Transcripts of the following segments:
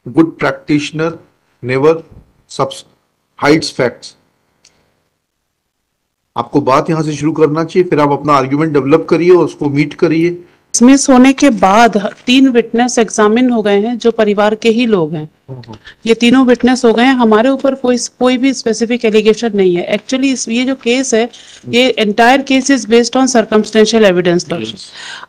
Good practitioner never hides facts. आपको बात यहां से शुरू करना चाहिए, फिर आप अपना आर्ग्यूमेंट डेवलप करिए और उसको मीट करिए। डिसमिस होने के बाद 3 विटनेस एग्जामिन हो गए हैं जो परिवार के ही लोग हैं। ये तीनों विटनेस हो गए हैं। हमारे ऊपर कोई भी स्पेसिफिक एलिगेशन नहीं है। एक्चुअली ये जो केस है, ये entire case is based on circumstantial evidence.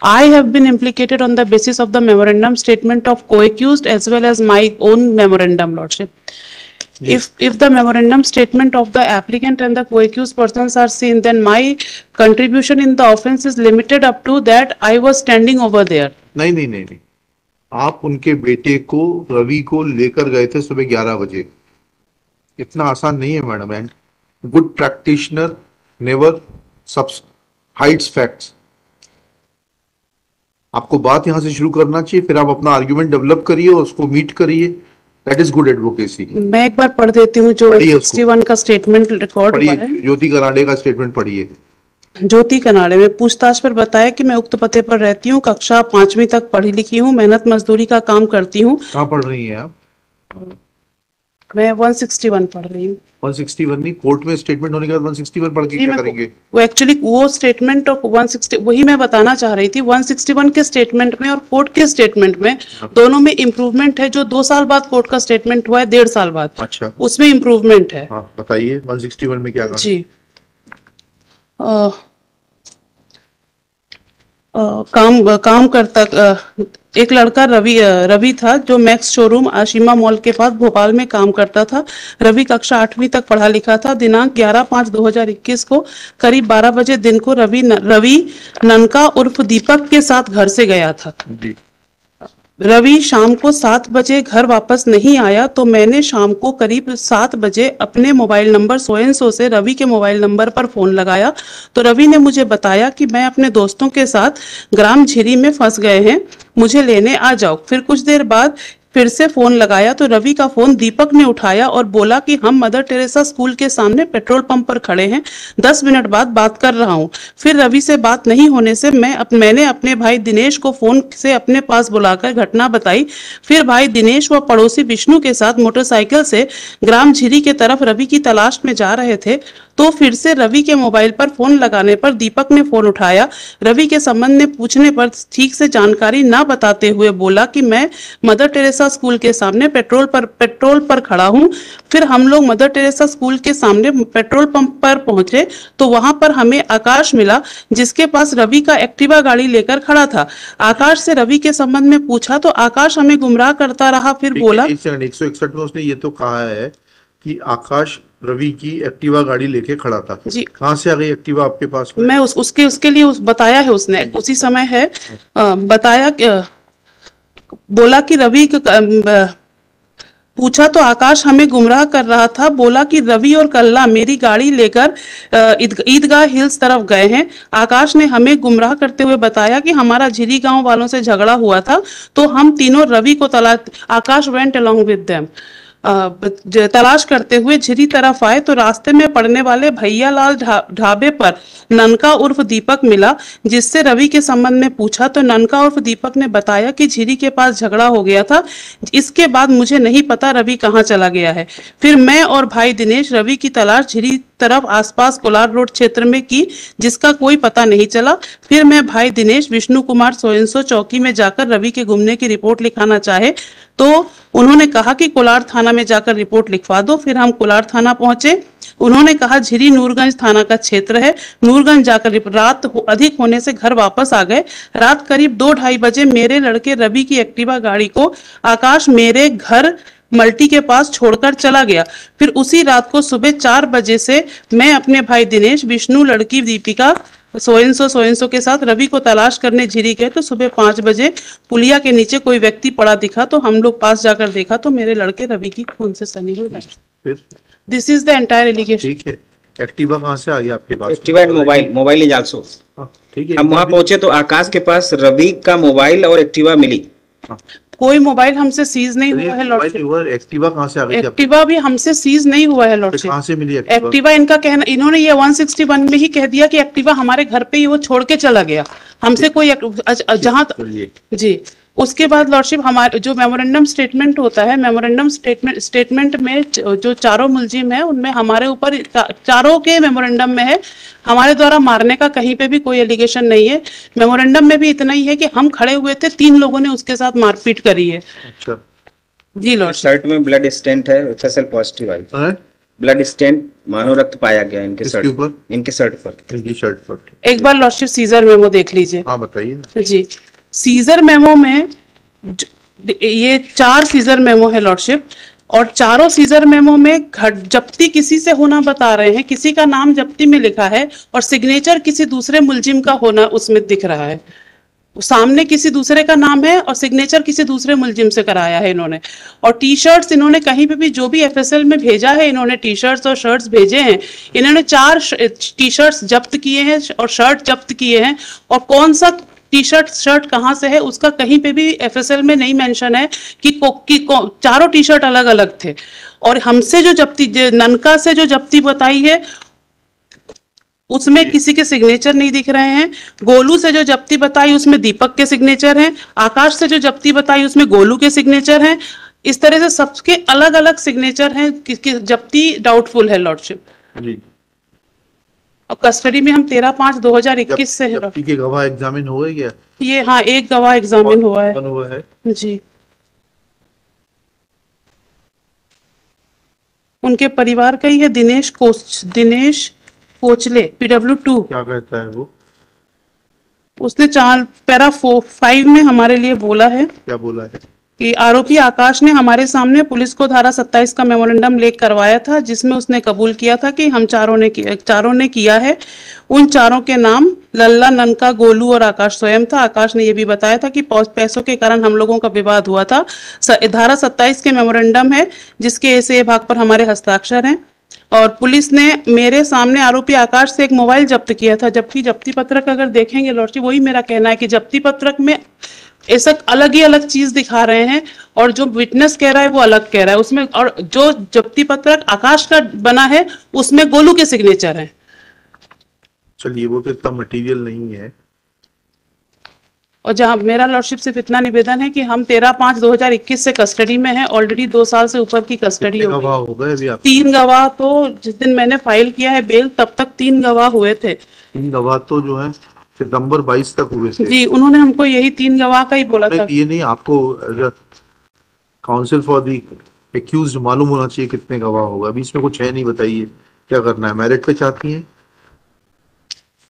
I have been implicated on the basis of the memorandum statement of co-accused as well as my own memorandum, lordship. If the memorandum statement of the applicant and the co-accused persons are seen, then my contribution in the offence is limited up to that I was standing over there. नहीं, आप उनके बेटे को, रवि को लेकर गए थे सुबह 11 बजे। इतना आसान नहीं है madam. And good practitioner never hides facts. आपको बात यहां से शुरू करना चाहिए, फिर आप अपना आर्ग्यूमेंट डेवलप करिए और उसको मीट करिए। That is good advocacy. मैं एक बार पढ़ देती हूँ जो 61 का स्टेटमेंट रिकॉर्ड हुआ है। ज्योति कनाडे का स्टेटमेंट पढ़िए। ज्योति कनाडे में पूछताछ पर बताया कि मैं उक्त पते पर रहती हूँ, कक्षा 5वीं तक पढ़ी लिखी हूँ, मेहनत मजदूरी का काम करती हूँ। कहाँ पढ़ रही हैं आप? मैं 161 पढ़ रही हूँ। 161 नहीं, कोर्ट में स्टेटमेंट होने के बाद 161 पढ़ के क्या करेंगे? वो एक्चुअली वो स्टेटमेंट ऑफ 160 वही मैं बताना चाह रही थी। 161 के स्टेटमेंट में और कोर्ट के स्टेटमेंट में दोनों में इम्प्रूवमेंट है। जो 2 साल बाद कोर्ट का स्टेटमेंट हुआ है, 1.5 साल बाद, अच्छा, उसमें इम्प्रूवमेंट है। हाँ, बताइए 161 में क्या कहा? जी, काम करता एक लड़का रवि था जो मैक्स शोरूम आशिमा मॉल के पास भोपाल में काम करता था। रवि कक्षा 8वीं तक पढ़ा लिखा था। दिनांक 11/5/2021 को करीब 12 बजे दिन को रवि ननका उर्फ दीपक के साथ घर से गया था। रवि शाम को 7 बजे घर वापस नहीं आया तो मैंने शाम को करीब 7 बजे अपने मोबाइल नंबर सोएंसो से रवि के मोबाइल नंबर पर फोन लगाया तो रवि ने मुझे बताया कि मैं अपने दोस्तों के साथ ग्राम झीरी में फंस गए हैं, मुझे लेने आ जाओ। फिर कुछ देर बाद फिर से फोन लगाया तो रवि का फोन दीपक ने उठाया और बोला कि हम मदर टेरेसा स्कूल के सामने पेट्रोल पंप पर खड़े हैं, 10 मिनट बाद बात कर रहा हूं। फिर रवि से बात नहीं होने से मैंने अपने भाई दिनेश को फोन से अपने पास बुलाकर घटना बताई। फिर भाई दिनेश व पड़ोसी विष्णु के साथ मोटरसाइकिल से ग्राम झीरी के तरफ रवि की तलाश में जा रहे थे तो फिर से रवि के मोबाइल पर फोन लगाने पर दीपक ने फोन उठाया। रवि के संबंध में पूछने पर ठीक से जानकारी ना बताते हुए बोला कि मैं मदर टेरेसा स्कूल के सामने पेट्रोल पर खड़ा हूं। फिर हम लोग मदर टेरेसा स्कूल के सामने पेट्रोल पंप पर पहुंचे तो वहां पर हमें आकाश मिला जिसके पास रवि का एक्टिवा गाड़ी लेकर खड़ा था। आकाश से रवि के संबंध में पूछा तो आकाश हमें गुमराह करता रहा। फिर बोला 161 में उसने ये तो कहा है कि आकाश रवि की एक्टिवा गाड़ी लेके खड़ा था। जी, कहाँ से आ गई एक्टिवा आपके पास में? मैं उसके लिए बताया है उसने, उसी समय है बताया बोला कि रवि पूछा तो आकाश हमें गुमराह कर रहा था। बोला कि रवि और कल्ला मेरी गाड़ी लेकर ईदगाह हिल्स तरफ गए हैं। आकाश ने हमें गुमराह करते हुए बताया कि हमारा झिरी गांव वालों से झगड़ा हुआ था तो हम तीनों रवि को आकाश वेंट अलोंग विद देम तलाश करते हुए झिरी तरफ आए तो रास्ते में पड़ने वाले भैया लाल ढाबे पर ननका उर्फ दीपक मिला जिससे रवि के संबंध में पूछा तो ननका उर्फ दीपक ने बताया कि झिरी के पास झगड़ा हो गया था। इसके बाद मुझे नहीं पता रवि कहाँ चला गया है। फिर मैं और भाई दिनेश रवि की तलाश झिरी तरफ आसपास कोलार रोड क्षेत्र में की जिसका कोई पता नहीं चला। फिर मैं भाई दिनेश विष्णु कुमार सोएंसो चौकी में जाकर रवि के गुमने की रिपोर्ट लिखाना चाहे तो उन्होंने कहा कि कोलार थाना में जाकर रिपोर्ट लिखवा दो। फिर हम कोलार थाना पहुंचे। उन्होंने कहा झिरी नूरगंज थाना का क्षेत्र है। नूरगंज जाकर रात अधिक होने से घर वापस आ गए। रात करीब 2-2:30 बजे मेरे लड़के रवि की एक्टिवा गाड़ी को आकाश मेरे घर मल्टी के पास छोड़कर चला गया। फिर उसी रात को सुबह 4 बजे से मैं अपने भाई दिनेश विष्णु लड़की दीपिका सोएंसो के साथ रवि को तलाश करने झिरी गए तो सुबह 5 बजे पुलिया के नीचे कोई व्यक्ति पड़ा दिखा तो हम लोग पास जाकर देखा तो मेरे लड़के रवि की खून से सनी हुई। This is the entire allegation. ठीक है, एक्टिवा कहाँ से आ गई आपके पास? Activa and mobile is also. ठीक है, हम वहां पहुंचे तो आकाश के पास रवि का मोबाइल और एक्टिवा मिली। कोई मोबाइल हमसे सीज नहीं हुआ है लॉर्डशिप। एक्टिवा कहाँ से आ गई? एक्टिवा भी हमसे सीज नहीं हुआ है लॉर्डशिप। कहाँ से मिली एक्टिवा? इनका कहना, इन्होंने ये 161 में ही कह दिया कि एक्टिवा हमारे घर पे ही वो छोड़ के चला गया। हमसे कोई जहाँ जी उसके बाद लॉर्डशिप हमारे जो मेमोरेंडम स्टेटमेंट होता है, मेमोरेंडम स्टेटमेंट में जो चारों मुलजिम है उनमें हमारे ऊपर चारों के मेमोरेंडम में है हमारे द्वारा मारने का कहीं पे भी कोई एलिगेशन नहीं है। मेमोरेंडम में भी इतना ही है कि हम खड़े हुए थे, 3 लोगों ने उसके साथ मारपीट करी है। अच्छा जी लॉर्डशिप। शर्ट में ब्लड स्टेंट है, एफएसएल पॉजिटिव आई, ब्लड स्टेंट मानव रक्त पाया गया इनके शर्ट पर, इनकी शर्ट पर। एक बार लॉर्डशिप सीजर मेमो देख लीजिए। हाँ बताइए जी, सीजर मेमो में ये 4 सीजर मेमो है लॉर्डशिप, और चारों सीजर मेमो में जब्ती किसी से होना बता रहे हैं, किसी का नाम जब्ती में लिखा है और सिग्नेचर किसी दूसरे मुलजिम का होना उसमें दिख रहा है। सामने किसी दूसरे का नाम है और सिग्नेचर किसी दूसरे मुलजिम से कराया है इन्होंने। और टी शर्ट्स इन्होंने कहीं पे भी जो भी एफएसएल में भेजा है, इन्होंने टी शर्ट्स और शर्ट्स भेजे हैं, इन्होंने 4 टी शर्ट्स जब्त किए हैं और शर्ट जब्त किए हैं। और कौन सा टी शर्ट कहाँ से है उसका कहीं पे भी एफएसएल में नहीं मेंशन है कि चारों टी शर्ट अलग अलग थे। और हमसे जो जब्ती, ननका से जो जब्ती बताई है उसमें किसी के सिग्नेचर नहीं दिख रहे हैं। गोलू से जो जब्ती बताई उसमें दीपक के सिग्नेचर हैं। आकाश से जो जब्ती बताई उसमें गोलू के सिग्नेचर हैं। इस तरह से सबके अलग अलग सिग्नेचर हैं। जब्ती डाउटफुल है लॉर्डशिप जी। और कस्टडी में हम 13/5/2021 से है। जब्ती के गवाह एग्जामिन हुए क्या? ये हाँ, एक गवाह एग्जामिन हुआ है जी। उनके परिवार का ही है, दिनेश कोचले, PW2। क्या कहता है वो? उसने पैरा 5 में हमारे लिए बोला है। क्या बोला है? कि आरोपी आकाश ने हमारे सामने पुलिस को धारा 27 का मेमोरेंडम लेख करवाया था, जिसमें उसने कबूल किया था कि हम चारों ने किया है। उन चारों के नाम लल्ला, ननका, गोलू और आकाश स्वयं था। आकाश ने यह भी बताया था कि पैसों के कारण हम लोगों का विवाद हुआ था। धारा 27 के मेमोरेंडम है जिसके ऐसे भाग पर हमारे हस्ताक्षर हैं। और पुलिस ने मेरे सामने आरोपी आकाश से एक मोबाइल जब्त किया था, जबकि जब्ती पत्रक अगर देखेंगे लॉर्डशिप, वही मेरा कहना है कि जब्ती पत्रक में ऐसा अलग ही अलग चीज दिखा रहे हैं और जो विटनेस कह रहा है वो अलग कह रहा है उसमें। और जो जब्ती पत्रक आकाश का बना है उसमें गोलू के सिग्नेचर हैं। चलिए, वो तो इतना मटेरियल नहीं है। और जहां मेरा लॉर्डशिप सिर्फ इतना निवेदन है कि हम 13/5/2021 से कस्टडी में हैं। ऑलरेडी 2 साल से ऊपर की कस्टडी हो गई। 3 गवाह तो जिस दिन मैंने फाइल किया है बेल, तब तक 3 गवाह हुए थे। 3 गवाह तो जो है सितंबर 22 तक हुए थे। जी, उन्होंने हमको यही 3 गवाह का ही बोला था। ये नहीं, आपको काउंसिल फॉर दी एक्यूज्ड मालूम होना चाहिए कितने गवाह होगा। अभी इसमें कुछ है नहीं, बताइए क्या करना है? मेरिट पे चाहती हैं?